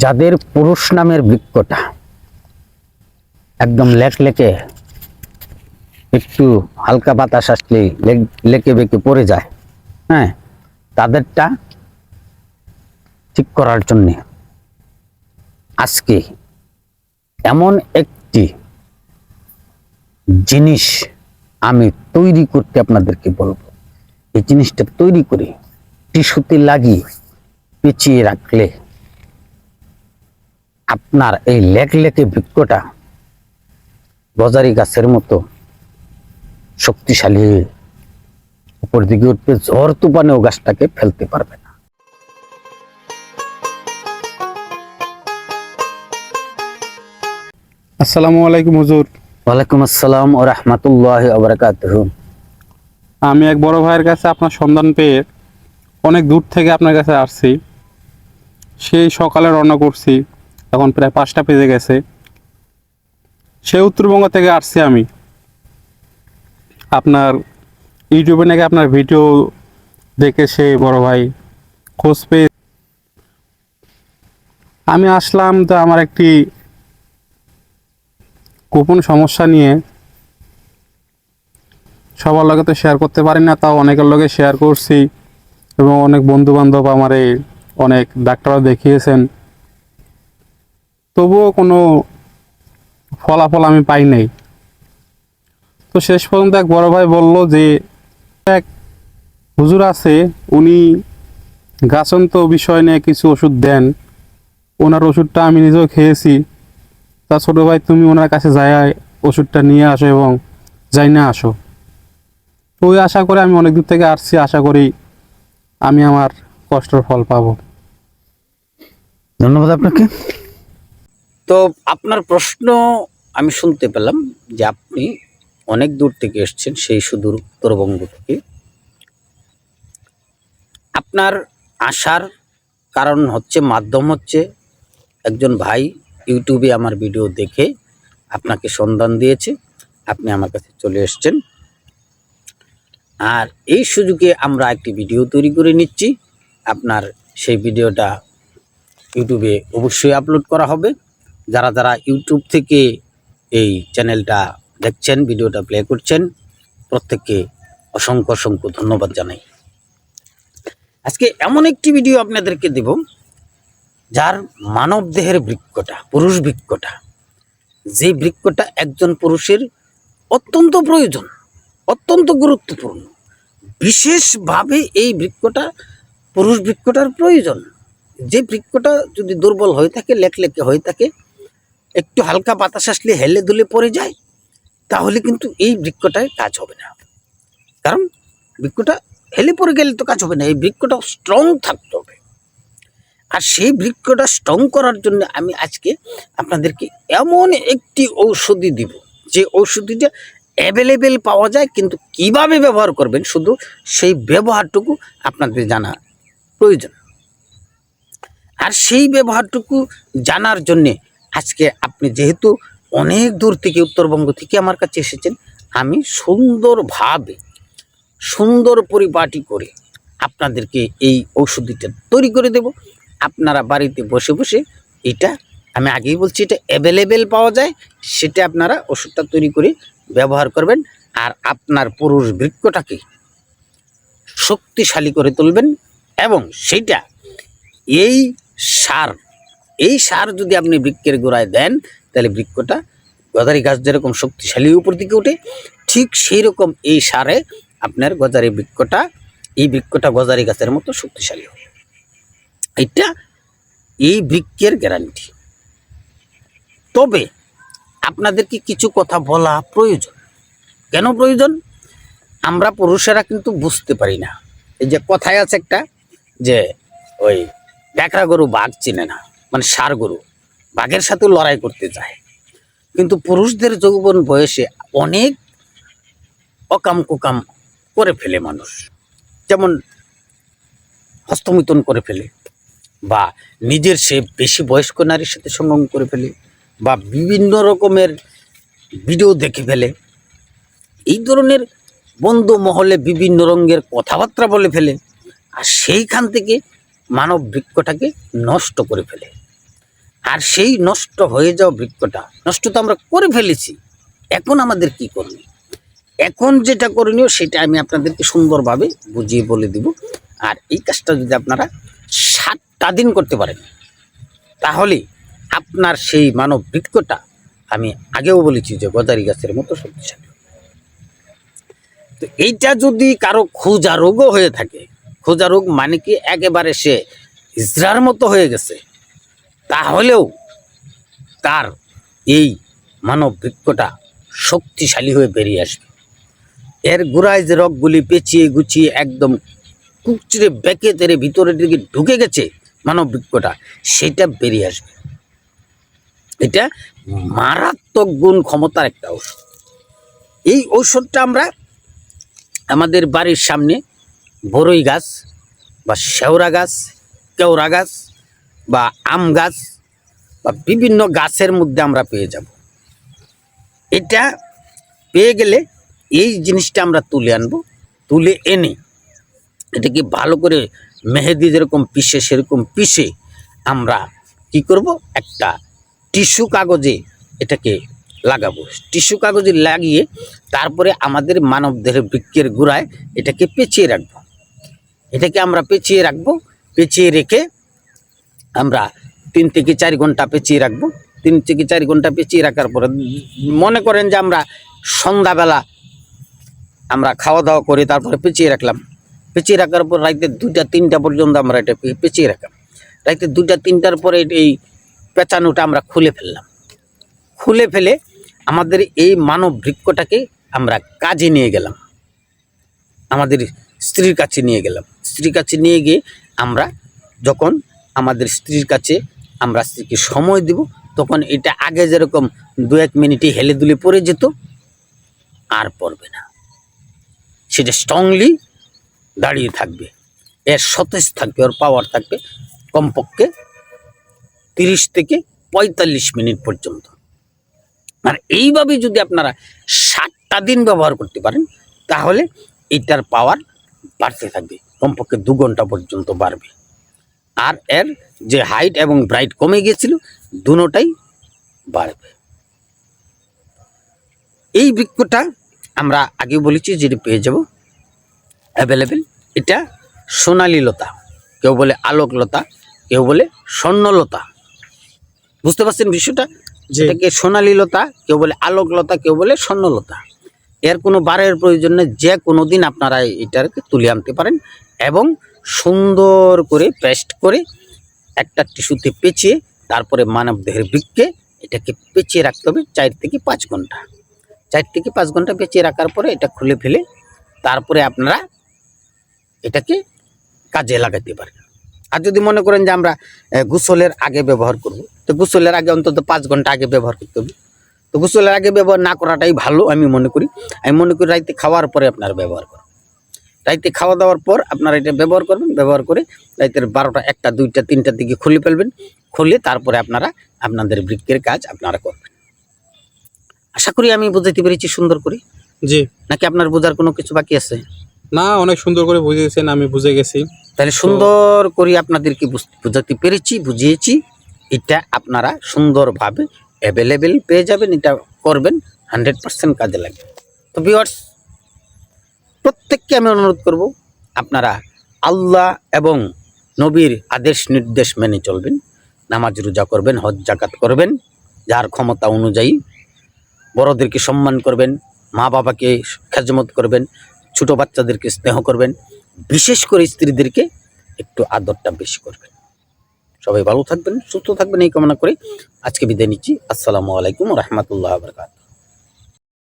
যাদের পুরুষ নামের বৃক্ষটা একদম লেকে একটু হালকা বাতাস আসলে লেকে বেঁকে পড়ে যায়, হ্যাঁ, তাদেরটা ঠিক করার জন্য আজকে এমন একটি জিনিস আমি তৈরি করতে আপনাদেরকে বলবো। এই জিনিসটা তৈরি করে টিস্যুতে লাগিয়ে পেঁচিয়ে রাখলে আপনার এই লেকে বৃক্ষটা গজারি গাছের মতো শক্তিশালী হয়ে উপর দিকে উঠবে, ঝড় তুফানেও গাছটাকে ফেলতে পারবে না। আসসালামু আলাইকুম হুজুর। ওয়ালাইকুম আসসালাম ওয়া রাহমাতুল্লাহি ওয়া বারাকাতুহু। আমি এক বড় ভাইয়ের কাছে আপনার সন্ধান পেয়ে অনেক দূর থেকে আপনার কাছে আসছি। সেই সকালে রওনা করছি, এখন প্রায় 5টা বেজে গেছে। সেই উত্তরবঙ্গ থেকে আসছি আমি। আপনার ইউটিউবে নাকি আপনার ভিডিও দেখে সেই বড় ভাই খোঁজ পেয়ে আমি আসলাম। তো আমার একটি গোপন সমস্যা নিয়ে সবার লগে তো শেয়ার করতে পারি না, তাও অনেকের লগে শেয়ার করছি এবং অনেক বন্ধু বান্ধব আমারে অনেক ডাক্তারও দেখিয়েছেন, তবুও কোনো ফলাফল আমি পাই নাই। তো শেষ পর্যন্ত এক বড় ভাই বলল যে এক হুজুর আছে, উনি গাছন্ত বিষয় নিয়ে কিছু ওষুধ দেন। ওনার ওষুধটা আমি নিজেও খেয়েছি। তা ছোটো ভাই, তুমি ওনার কাছে যাই ওষুধটা নিয়ে আসো এবং যাই না আসো। তো ওই আশা করে আমি অনেক দূর থেকে আসছি, আশা করি আমি আমার কষ্টের ফল পাবো। ধন্যবাদ আপনাকে। তো আপনার প্রশ্ন আমি শুনতে পেলাম যে আপনি অনেক দূর থেকে এসেছেন, সেই সুদূর উত্তরবঙ্গ থেকে। আপনার আসার কারণ হচ্ছে, মাধ্যম হচ্ছে, একজন ভাই ইউটিউবে আমার ভিডিও দেখে আপনাকে সন্ধান দিয়েছে, আপনি আমার কাছে চলে এসেছেন। আর এই সুযোগে আমরা একটি ভিডিও তৈরি করে নিচ্ছি। আপনার সেই ভিডিওটা ইউটিউবে অবশ্যই আপলোড করা হবে। যারা যারা ইউটিউব থেকে এই চ্যানেলটা দেখছেন, ভিডিওটা প্লে করছেন, প্রত্যেককে অসংখ্য অসংখ্য ধন্যবাদ জানাই। আজকে এমন একটি ভিডিও আপনাদেরকে দেব, যার মানব দেহের বৃক্ষটা, পুরুষ বৃক্ষটা, যে বৃক্ষটা একজন পুরুষের অত্যন্ত প্রয়োজন, অত্যন্ত গুরুত্বপূর্ণ। বিশেষভাবে এই বৃক্ষটা, পুরুষ বৃক্ষটার প্রয়োজন। যে বৃক্ষটা যদি দুর্বল হয়ে থাকে, লেকে হয়ে থাকে, একটু হালকা বাতাস আসলে হেলে দুলে পড়ে যায়, তাহলে কিন্তু এই বৃক্ষটায় কাজ হবে না। কারণ বৃক্ষটা হেলে পড়ে গেলে তো কাজ হবে না, এই বৃক্ষটা স্ট্রং থাকতে হবে। আর সেই বৃক্ষটা স্ট্রং করার জন্য আমি আজকে আপনাদেরকে এমন একটি ঔষধি দিব, যে ঔষধিটা অ্যাভেলেবেল পাওয়া যায়, কিন্তু কিভাবে ব্যবহার করবেন শুধু সেই ব্যবহারটুকু আপনাদের জানা প্রয়োজন। আর সেই ব্যবহারটুকু জানার জন্যে আজকে আপনি যেহেতু অনেক দূর থেকে, উত্তরবঙ্গ থেকে আমার কাছে এসেছেন, আমি সুন্দরভাবে, সুন্দর পরিপাটি করে আপনাদেরকে এই ঔষধিটা তৈরি করে দেব। আপনারা বাড়িতে বসে বসে, এটা আমি আগেই বলছি, এটা অ্যাভেলেবেল পাওয়া যায়, সেটা আপনারা ওষুধটা তৈরি করে ব্যবহার করবেন। আর আপনার পুরুষ বৃক্ষটাকে শক্তিশালী করে তুলবেন। এবং সেইটা এই সার যদি আপনি বৃক্ষের গোড়ায় দেন, তাহলে বৃক্ষটা, গজারি গাছ যেরকম শক্তিশালী উপর দিকে ওঠে, ঠিক সেই রকম এই সারে আপনার গজারি বৃক্ষটা, এই বৃক্ষটা গজারি গাছের মতো শক্তিশালী হবে। এটা এই বৃক্ষের গ্যারান্টি। তবে আপনাদেরকে কিছু কথা বলা প্রয়োজন। কেন প্রয়োজন? আমরা পুরুষেরা কিন্তু বুঝতে পারি না। এই যে কথায় আছে একটা, যে ওই ব্যাকরা গরু বাঘ চিনে না, মানে ষাঁড় গরু বাঘের সাথে লড়াই করতে যায়। কিন্তু পুরুষদের যৌবন বয়সে অনেক অকাম কুকাম করে ফেলে মানুষ, যেমন হস্তমিথুন করে ফেলে, বা নিজের সে বেশি বয়স্ক নারীর সাথে সঙ্গম করে ফেলে, বা বিভিন্ন রকমের ভিডিও দেখে ফেলে, এই ধরনের বন্ধু মহলে বিভিন্ন রঙের কথাবার্তা বলে ফেলে, আর সেইখান থেকে মানব বৃক্ষটাকে নষ্ট করে ফেলে। আর সেই নষ্ট হয়ে যাওয়া বৃক্ষটা নষ্ট তো আমরা করে ফেলেছি, এখন আমাদের কি করণীয়? এখন যেটা করণীয় সেটা আমি আপনাদেরকে সুন্দরভাবে বুঝিয়ে বলে দিব। আর এই কাজটা যদি আপনারা 7টা দিন করতে পারেন, তাহলে আপনার সেই মানব বৃক্ষটা, আমি আগেও বলেছি যে গজারি গাছের মতো শক্তিশালী। তো এইটা যদি কারো খোঁজা রোগও হয়ে থাকে, খোঁজা রোগ মানে কি একেবারে সে হিজড়ার মতো হয়ে গেছে, তাহলেও তার এই মানব বৃক্ষটা শক্তিশালী হয়ে বেরিয়ে আসবে। এর গোড়ায় যে রগগুলি পেঁচিয়ে গুছিয়ে একদম কুচড়ে বেঁকে তেরে ভিতরের দিকে ঢুকে গেছে মানব বৃক্ষটা, সেটা বেরিয়ে আসবে। এটা মারাত্মক গুণ ক্ষমতার একটা ঔষধ। এই ঔষধটা আমরা আমাদের বাড়ির সামনে বড়ই গাছ বা শেওড়া গাছ, কেওড়া গাছ বা আম গাছ বা বিভিন্ন গাছের মধ্যে আমরা পেয়ে যাব। এটা পেয়ে গেলে এই জিনিসটা আমরা তুলে আনবো, তুলে এনে এটাকে ভালো করে মেহেদি যেরকম পিষে সেরকম পিষে আমরা কি করব, একটা টিস্যু কাগজে এটাকে লাগাবো। টিস্যু কাগজে লাগিয়ে তারপরে আমাদের মানবদেহের বৃক্ষের গোড়ায় এটাকে পেঁচিয়ে রাখবো। এটাকে আমরা পেঁচিয়ে রাখবো, পেঁচিয়ে রেখে আমরা 3 থেকে 4 ঘন্টা পেঁচিয়ে রাখবো। 3 থেকে 4 ঘন্টা পেঁচিয়ে রাখার পরে মনে করেন যে আমরা সন্ধ্যাবেলা আমরা খাওয়া দাওয়া করে তারপরে পেঁচিয়ে রাখলাম। পেঁচিয়ে রাখার পর রাইতে 2টা 3টা পর্যন্ত আমরা এটা পেঁচিয়ে রাখলাম। রাইতে 2টা 3টার পরে এই পেঁচানোটা আমরা খুলে ফেললাম। খুলে ফেলে আমাদের এই মানব বৃক্ষটাকে আমরা কাজে নিয়ে গেলাম, আমাদের স্ত্রীর কাছে নিয়ে গেলাম। স্ত্রীর কাছে নিয়ে গিয়ে আমরা যখন আমাদের স্ত্রীর কাছে আমরা স্ত্রীকে সময় দেব, তখন এটা আগে যেরকম 2-1 মিনিটে হেলে দুলে পড়ে যেত, আর পড়বে না। সেটা স্ট্রংলি দাঁড়িয়ে থাকবে, এর সতেজ থাকবে, ওর পাওয়ার থাকবে কমপক্ষে 30 থেকে 45 মিনিট পর্যন্ত। আর এইভাবে যদি আপনারা 7টা দিন ব্যবহার করতে পারেন, তাহলে এটার পাওয়ার বাড়তে থাকবে, কমপক্ষে 2 ঘন্টা পর্যন্ত বাড়বে। আর এর যে হাইট এবং ব্রাইট কমে গিয়েছিল, দুটোটাই বাড়বে। এই বৃক্ষটা আমরা আগে বলেছি যেটা পেয়ে যাব অ্যাভেলেবেল। এটা সোনালী লতা, কেউ বলে আলোক লতা, কেউ বলে স্বর্ণলতা। বুঝতে পারছেন বিষয়টা? যেটাকে সোনালী লতা, কেউ বলে আলোক লতা, কেউ বলে স্বর্ণলতা। এর কোনো বারের প্রয়োজন নেই, যে কোনো দিন আপনারা এটাকে তুলে আনতে পারেন এবং সুন্দর করে পেস্ট করে একটা টিস্যুতে পেঁচিয়ে তারপরে মানবদেহের বৃক্ষে এটাকে পেঁচিয়ে রাখতে হবে 4 থেকে 5 ঘন্টা। 4 থেকে 5 ঘন্টা পেঁচিয়ে রাখার পরে এটা খুলে ফেলে তারপরে আপনারা এটাকে কাজে লাগাতে পারেন। আর যদি মনে করেন যে আমরা গোসলের আগে ব্যবহার করব, তো গোসলের আগে অন্তত 5 ঘন্টা আগে ব্যবহার করতে হবে। তো গোসলের আগে ব্যবহার না করাটাই ভালো আমি মনে করি। আমি মনে করি রাইতে খাওয়ার পরে আপনারা ব্যবহার করুন। রাইতে খাওয়া দাওয়ার পর আপনারা এটা ব্যবহার করবেন। ব্যবহার করে রাইতের 12টা 1টা 2টা 3টার দিকে খুলে ফেলবেন। খুলে তারপরে আপনারা আপনাদের বৃক্ষের কাজ আপনারা করবেন। আশা করি আমি বুঝাইতে পেরেছি সুন্দর করে। জি, নাকি আপনার বোঝার কোনো কিছু বাকি আছে? না, অনেক সুন্দর করে বুঝিয়েছেন, আমি বুঝে গেছি। তাহলে সুন্দর করে আপনাদেরকে বুঝাতে পেরেছি, বুঝিয়েছি। এটা আপনারা সুন্দরভাবে অ্যাভেলেবেল পেয়ে যাবেন, এটা করবেন, 100% কাজে লাগবে। তো ভিউয়ার্স, প্রত্যেককে আমি অনুরোধ করব আপনারা আল্লাহ এবং নবীর আদেশ নির্দেশ মেনে চলবেন, নামাজ রোজা করবেন, হজ জাকাত করবেন যার ক্ষমতা অনুযায়ী, বড়দেরকে সম্মান করবেন, মা বাবাকে খেজমত করবেন, ছোটো বাচ্চাদেরকে স্নেহ করবেন, বিশেষ করে স্ত্রীদেরকে একটু আদরটা বেশি করবেন। সবাই ভালো থাকবেন, সুস্থ থাকবেন এই কামনা করে আজকে বিদায় নিচ্ছি। আসসালামু আলাইকুম ওয়া রাহমাতুল্লাহি ওয়া বারাকাতুহু।